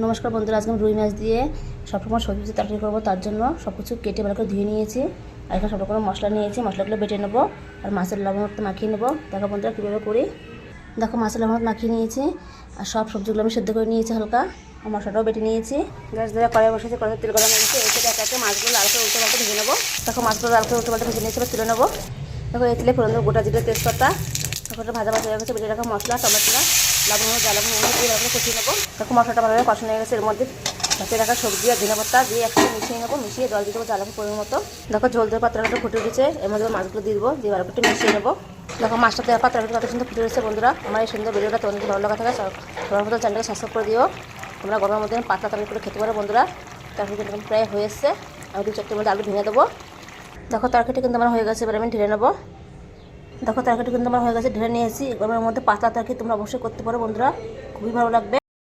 নমস্কার বন্ধুরা, আজকে আমি রুই মাছ দিয়ে সব রকম সবজি তরকারি করবো। তার জন্য সব কিছু কেটে ভালো করে ধুয়ে নিয়েছি। আর এখানে সব রকমের মশলা নিয়েছি, মশলাগুলো বেটে নেবো আর মাছের লবণ মাখিয়ে নেবো। দেখো বন্ধুরা কীভাবে করি। দেখো মাছের লবণ মাখিয়ে নিয়েছি আর সব সবজিগুলো আমি সেদ্ধ করে নিয়েছি হালকা। আর মশলাটাও বেটে নিয়েছি। গ্যাস দিয়ে কড়াই বসেছি, কড়াই তেল গরম হয়ে গেছে। এতে একে একে মাছগুলো লাল করে উল্টো পাল্টে ভেজে নেবো। দেখো মাছগুলো লাল করে উল্টো পাল্টে ভেজে নিয়েছি, তুলে নেবো। দেখো এই তেলে ফোড়ন দেবো গোটা জিরে, তেজপাতা। তারপরে ভাজা হয়ে গেছে, বেটে রাখা মশলা, টমেটো, লবণ, জ্বালাবো দিয়ে ভালো করে কষিয়ে নেবো। দেখো মশলাটা ভালোভাবে কষানো হয়ে গেছে। এর মধ্যে ভাজে রাখা সবজি আর ধনেপাতা দিয়ে একসাথে মিশিয়ে নেবো। মিশিয়ে জল দিয়ে দেবো জ্বালাবো পরিমাণ মতো। দেখো ঝোল দিয়ে পাত্রটা ফুটে উঠেছে। এর মধ্যে মাছগুলো দিয়ে দেবো, দিয়ে ভালো করে মিশিয়ে নেবো। দেখো মাছটা দেওয়ার পাত্রটা কত সুন্দর ফুটে উঠেছে। বন্ধুরা আমার এই সুন্দর ভিডিওটা তোমাদের ভালো লাগা থাকে সবার মতো চ্যানেলকে সাবস্ক্রাইব করে দিও। তোমরা গরমের মধ্যে পাতলা তরকারি করে খেতে পারো বন্ধুরা। তরকারি কিন্তু প্রায় হয়ে এসছে। আমি 2-4টির মধ্যে আলু ভেঙে দেবো। দেখো তরকারিটা কিন্তু আমার হয়ে গেছে, এবার আমি ঢেলে নেবো। দেখো তরকারিটা কিন্তু আমার হয়ে গেছে, ঢেলে নিয়েছি। গরমের মধ্যে পাতলা তরকারি তোমরা অবশ্যই করতে পারো বন্ধুরা, খুবই ভালো লাগবে।